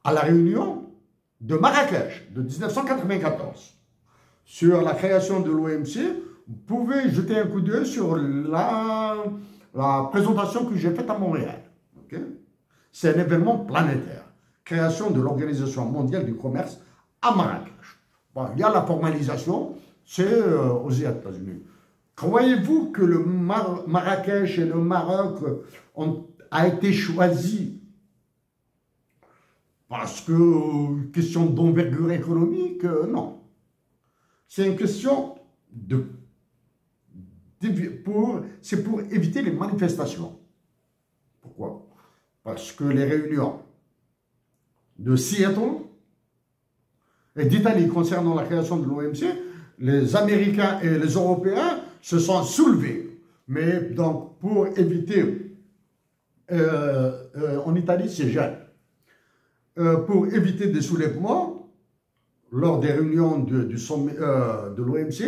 à la réunion de Marrakech de 1994. Sur la création de l'OMC, vous pouvez jeter un coup d'œil sur la présentation que j'ai faite à Montréal. Okay? C'est un événement planétaire. Création de l'Organisation mondiale du commerce à Marrakech. Bon, il y a la formalisation, c'est aux États-Unis. Croyez-vous que le Marrakech et le Maroc a été choisi parce que question d'envergure économique? Non. C'est une question c'est pour éviter les manifestations. Pourquoi? Parce que les réunions de Seattle et d'Italie concernant la création de l'OMC, les Américains et les Européens se sont soulevés. Mais donc, pour éviter, en Italie, c'est jeune, pour éviter des soulèvements, lors des réunions du sommet de l'OMC,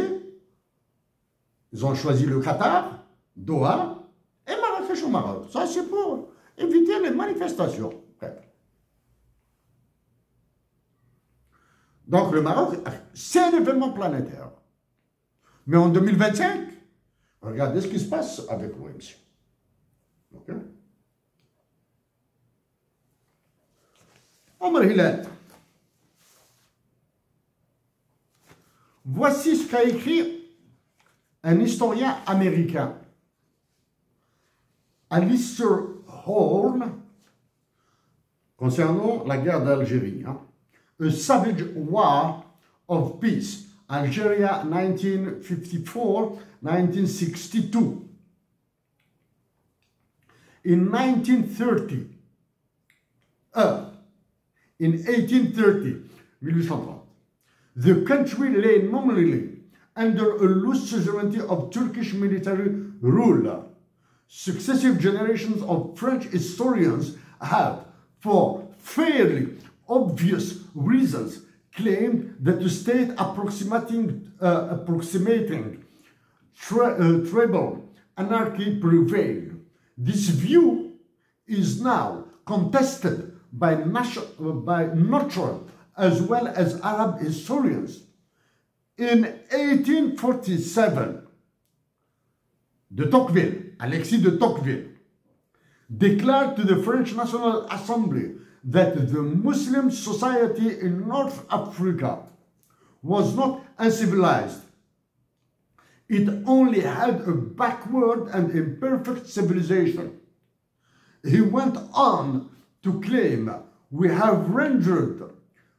ils ont choisi le Qatar, Doha et Marrakech au Maroc. Ça, c'est pour éviter les manifestations. Donc, le Maroc, c'est un événement planétaire. Mais en 2025, regardez ce qui se passe avec l'OMC. Okay? Omar Hilal. Voici ce qu'a écrit un historien américain, Alistair Horn, concernant la guerre d'Algérie. Hein. A Savage War of Peace, Algeria 1954-1962. In 1830, 1830, the country lay nominally under a loose suzerainty of Turkish military rule. Successive generations of French historians have, for fairly obvious reasons, claimed that the state approximating tribal anarchy prevailed. This view is now contested by neutral as well as Arab historians. In 1847, de Tocqueville, Alexis de Tocqueville, declared to the French National Assembly that the Muslim society in North Africa was not uncivilized. It only had a backward and imperfect civilization. He went on to claim, we have rendered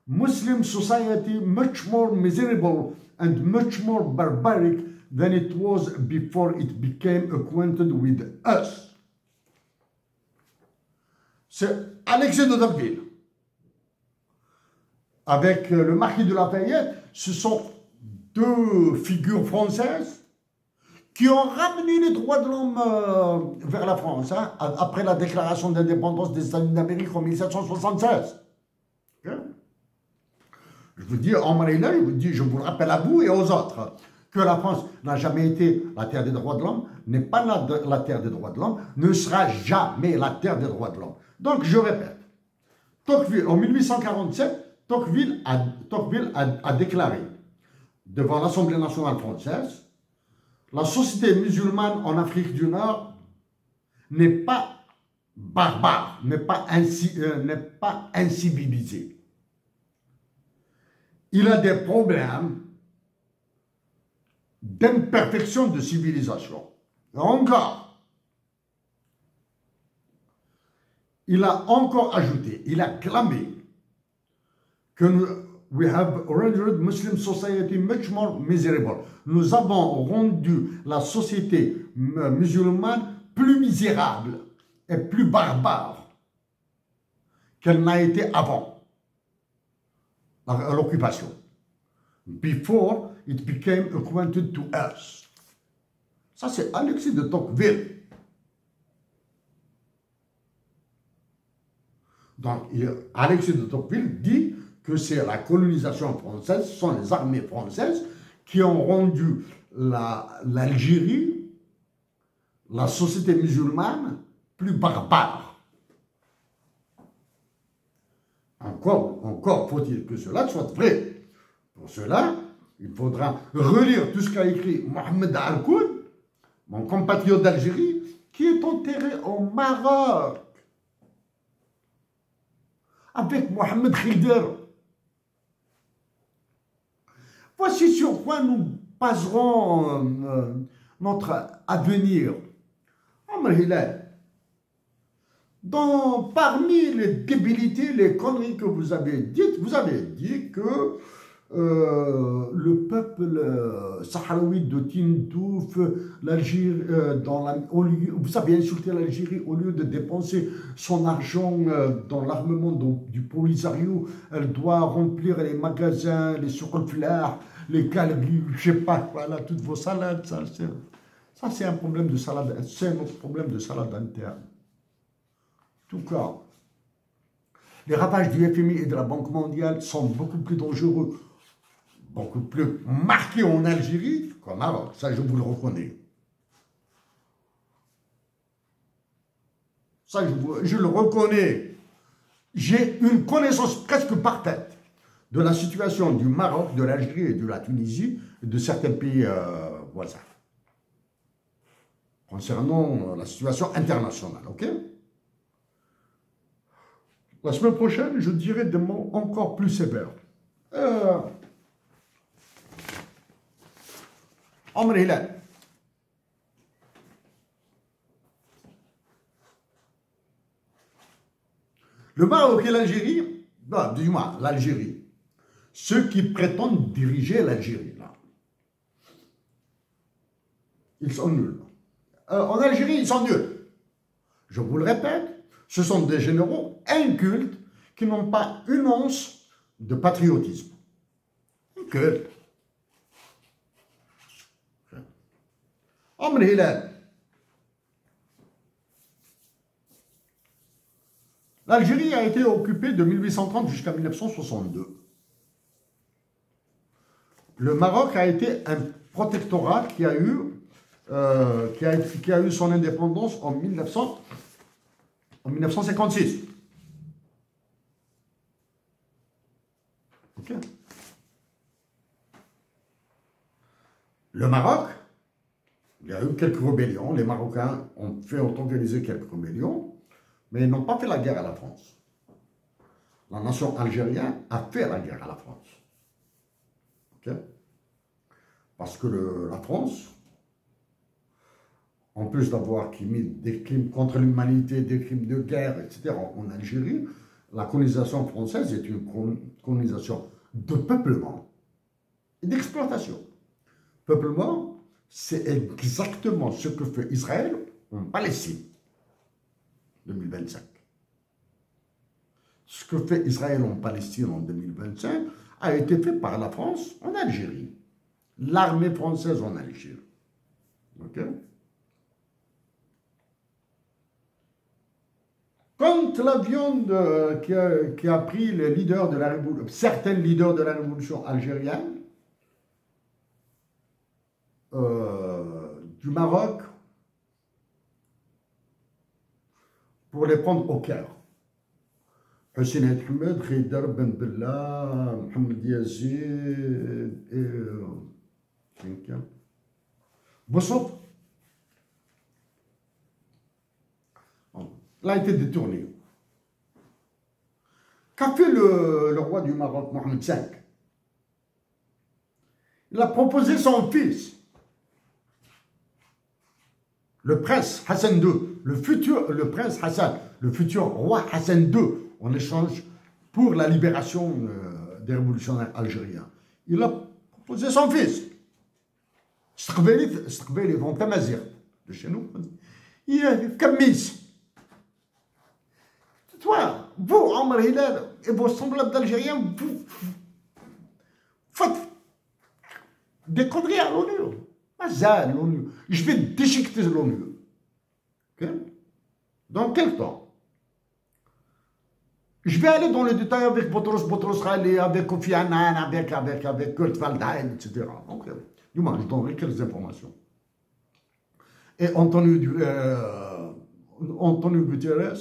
Muslim society much more miserable and much more barbaric than it was before it became acquainted with us. C'est Alexis de Tocqueville. Avec le marquis de Lafayette, ce sont deux figures françaises qui ont ramené les droits de l'homme vers la France, hein, après la déclaration d'indépendance des États-Unis d'Amérique en 1776. Okay? Je vous dis, en Marina, je vous le rappelle à vous et aux autres, que la France n'a jamais été la terre des droits de l'homme, n'est pas la terre des droits de l'homme, ne sera jamais la terre des droits de l'homme. Donc, je répète, Tocqueville, en 1847, Tocqueville a déclaré devant l'Assemblée nationale française, la société musulmane en Afrique du Nord n'est pas barbare, n'est pas incivilisée. Il a des problèmes d'imperfection de civilisation. Et encore, il a encore ajouté, il a clamé que we have rendered Muslim society much more miserable. Nous avons rendu la société musulmane plus misérable et plus barbare qu'elle n'a été avant l'occupation. Before it became acquainted to us. Ça, c'est Alexis de Tocqueville. Donc, Alexis de Tocqueville dit que c'est la colonisation française, ce sont les armées françaises qui ont rendu l'Algérie, la société musulmane, plus barbare. Encore faut-il que cela soit vrai. Pour cela, il faudra relire tout ce qu'a écrit Mohamed Harkoun, mon compatriote d'Algérie, qui est enterré au Maroc, avec Mohamed Khidr. Voici sur quoi nous baserons notre avenir. Parmi les débilités, les conneries que vous avez dites, vous avez dit que le peuple sahraoui de Tindouf, l'Algérie, vous avez insulté l'Algérie au lieu de dépenser son argent dans l'armement du Polisario, elle doit remplir les magasins, les surfleurs, les galeries, je sais pas quoi, là, toutes vos salades, ça c'est un problème de salade, c'est notre problème de salade interne. En tout cas, les ravages du FMI et de la Banque mondiale sont beaucoup plus dangereux, beaucoup plus marqués en Algérie qu'au Maroc. Ça, je vous le reconnais. Ça, je le reconnais. J'ai une connaissance presque parfaite de la situation du Maroc, de l'Algérie et de la Tunisie et de certains pays voisins. Concernant la situation internationale, ok? La semaine prochaine, je dirai des mots encore plus sévères. Omar Hilal. Le Maroc et l'Algérie, du moins l'Algérie, ceux qui prétendent diriger l'Algérie, là, ils sont nuls. En Algérie, ils sont nuls. Je vous le répète, ce sont des généraux incultes qui n'ont pas une once de patriotisme. Incultes. Omar Hilal. L'Algérie a été occupée de 1830 jusqu'à 1962. Le Maroc a été un protectorat qui a eu qui a eu son indépendance en 1956. Okay. Le Maroc, il y a eu quelques rébellions. Les Marocains ont fait organiser quelques rébellions, mais ils n'ont pas fait la guerre à la France. La nation algérienne a fait la guerre à la France. Okay. Parce que la France, en plus d'avoir commis des crimes contre l'humanité, des crimes de guerre, etc., en Algérie, la colonisation française est une colonisation de peuplement et d'exploitation. Peuplement, c'est exactement ce que fait Israël en Palestine, 2025. Ce que fait Israël en Palestine en 2025 a été fait par la France en Algérie. L'armée française en Algérie. Ok? Quand l'avion qui a pris les leaders de la révolution, certains leaders de la révolution algérienne, du Maroc, pour les prendre au cœur. Hussein Ahmed, Haïdar Ben Bella, Mohamed Yazid et Bossof. Il a été détourné. Qu'a fait le roi du Maroc, Mohamed V? Il a proposé son fils, le prince Hassan II, le prince Hassan, le futur roi Hassan II, en échange pour la libération des révolutionnaires algériens. Il a proposé son fils. Staqbeli vont Tamazir, de chez nous. Il a Kamis. Toi, vous, Omar Hilal, et vos semblables d'Algériens, vous faites des conneries à l'ONU. l'ONU. Je vais déchiqueter l'ONU. Okay? Dans quel temps? Je vais aller dans les détails avec Boutros Ghali, avec Kofi Annan, avec Kurt Waldheim, etc. Donc, du moins, je donnerai quelques informations. Et Antonio Guterres,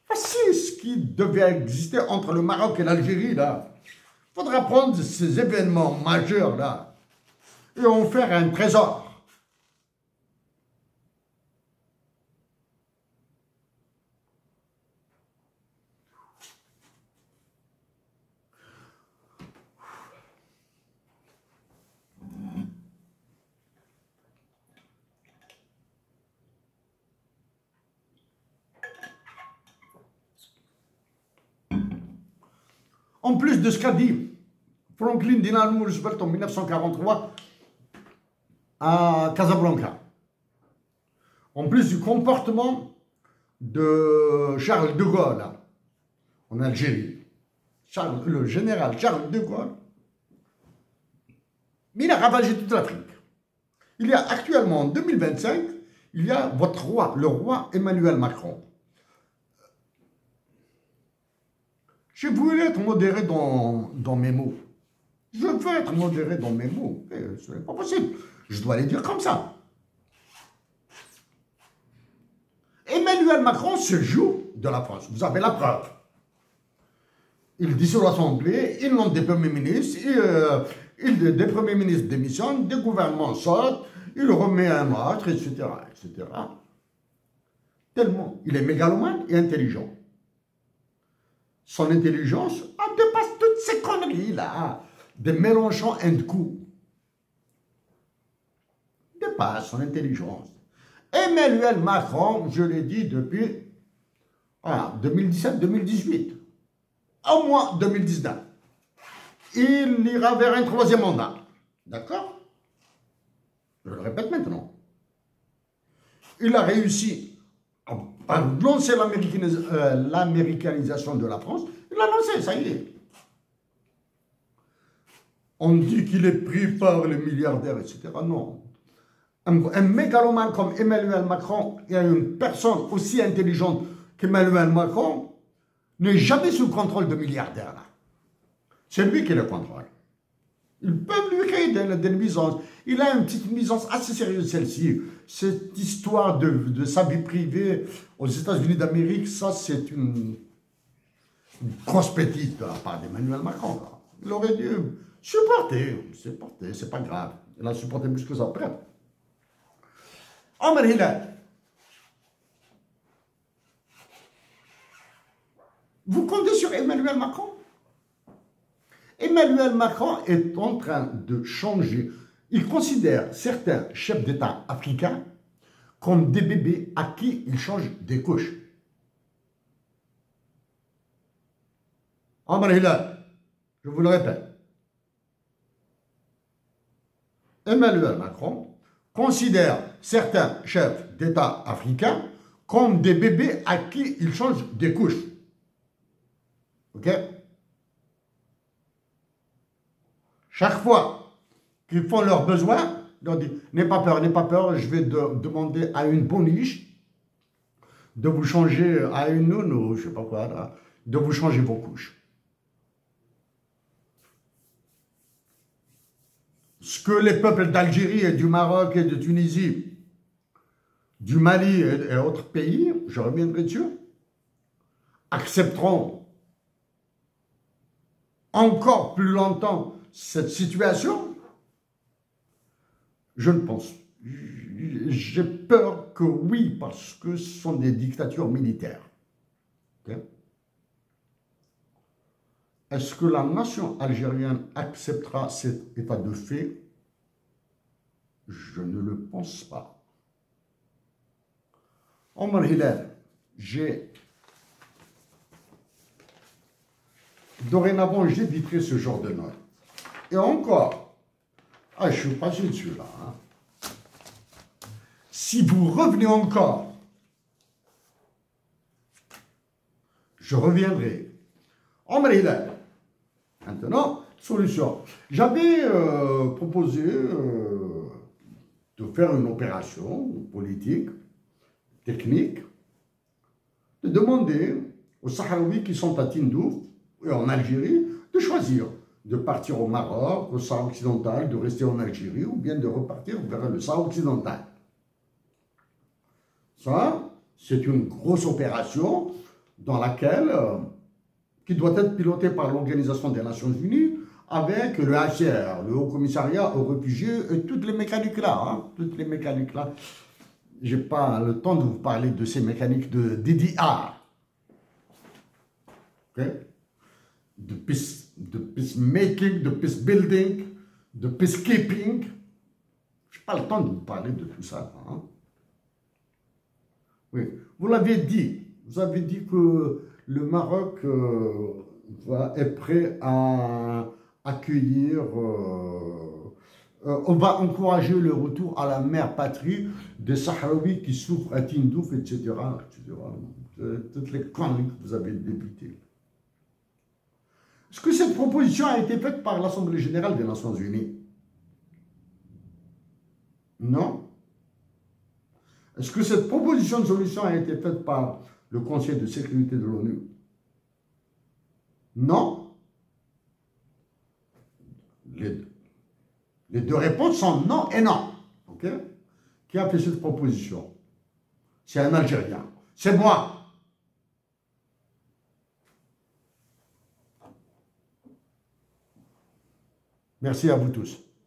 voici ce qui devait exister entre le Maroc et l'Algérie, là. Il faudra prendre ces événements majeurs, là, et en faire un trésor. En plus de ce qu'a dit Franklin Delano Roosevelt en 1943 à Casablanca, en plus du comportement de Charles de Gaulle en Algérie, le général Charles de Gaulle, il a ravagé toute l'Afrique. Il y a actuellement, en 2025, il y a votre roi, le roi Emmanuel Macron. Je voulais être modéré dans mes mots. Je veux être modéré dans mes mots. Ce n'est pas possible. Je dois les dire comme ça. Emmanuel Macron se joue de la France. Vous avez la preuve. Il dissout l'Assemblée, il nomme des premiers ministres, des premiers ministres démissionnent, des gouvernements sortent, il remet un autre, etc., etc. Tellement. Il est mégalomane et intelligent. Son intelligence dépasse toutes ces conneries-là, des Mélenchon and coup. Dépasse son intelligence. Emmanuel Macron, je l'ai dit depuis 2017-2018, au moins 2019, il ira vers un troisième mandat. D'accord? Je le répète maintenant. Il a réussi à lancer l'américanisation de la France. Il l'a lancé, ça y est. On dit qu'il est pris par les milliardaires, etc. Non. Un mégalomane comme Emmanuel Macron et une personne aussi intelligente qu'Emmanuel Macron n'est jamais sous le contrôle de milliardaires. C'est lui qui le contrôle. Ils peuvent lui créer oui, des nuisances. Il a une petite nuisance assez sérieuse, celle-ci. Cette histoire de sa vie privée aux États-Unis d'Amérique, ça, c'est une grosse petite de la part d'Emmanuel Macron. Là. Il aurait dû supporter, c'est pas grave. Il a supporté plus que ça. Bref. Omar Hilal. Vous comptez sur Emmanuel Macron? Emmanuel Macron est en train de changer. Il considère certains chefs d'État africains comme des bébés à qui il change des couches. Omar Hilal, je vous le répète. Emmanuel Macron considère certains chefs d'État africains comme des bébés à qui il change des couches. Ok? Chaque fois qu'ils font leurs besoins, ils leur disent, n'aie pas peur, je vais demander à une boniche de vous changer, à une nounou, je ne sais pas quoi, là, de vous changer vos couches. Ce que les peuples d'Algérie et du Maroc et de Tunisie, du Mali et autres pays, je reviendrai dessus, accepteront encore plus longtemps cette situation, je ne pense. J'ai peur que oui, parce que ce sont des dictatures militaires. Okay? Est-ce que la nation algérienne acceptera cet état de fait? Je ne le pense pas. Omar Hilal, dorénavant, j'éviterai ce genre de notes. Et encore, je suis passé dessus là. Hein. Si vous revenez encore, je reviendrai. Omar Hilal. Maintenant, solution. J'avais proposé de faire une opération politique, technique, de demander aux Sahraouis qui sont à Tindouf et en Algérie de choisir de partir au Maroc, au Sahara occidental, de rester en Algérie ou bien de repartir vers le Sahara occidental. Ça, c'est une grosse opération dans laquelle, qui doit être pilotée par l'Organisation des Nations Unies avec le HCR, le Haut Commissariat aux réfugiés et toutes les mécaniques là. Hein, toutes les mécaniques là. Je n'ai pas le temps de vous parler de ces mécaniques de DDR. Okay? De peacemaking, de peace building, de peacekeeping. Je n'ai pas le temps de vous parler de tout ça. Hein. Oui, vous l'avez dit. Vous avez dit que le Maroc est prêt à accueillir, on va encourager le retour à la mère patrie des Sahraouis qui souffrent à Tindouf, etc. Toutes les conneries que vous avez débutées. Est-ce que cette proposition a été faite par l'Assemblée générale des Nations unies? Non. Est-ce que cette proposition de solution a été faite par le Conseil de sécurité de l'ONU? Non. Les deux réponses sont non et non. Okay? Qui a fait cette proposition? C'est un Algérien. C'est moi. Merci à vous tous.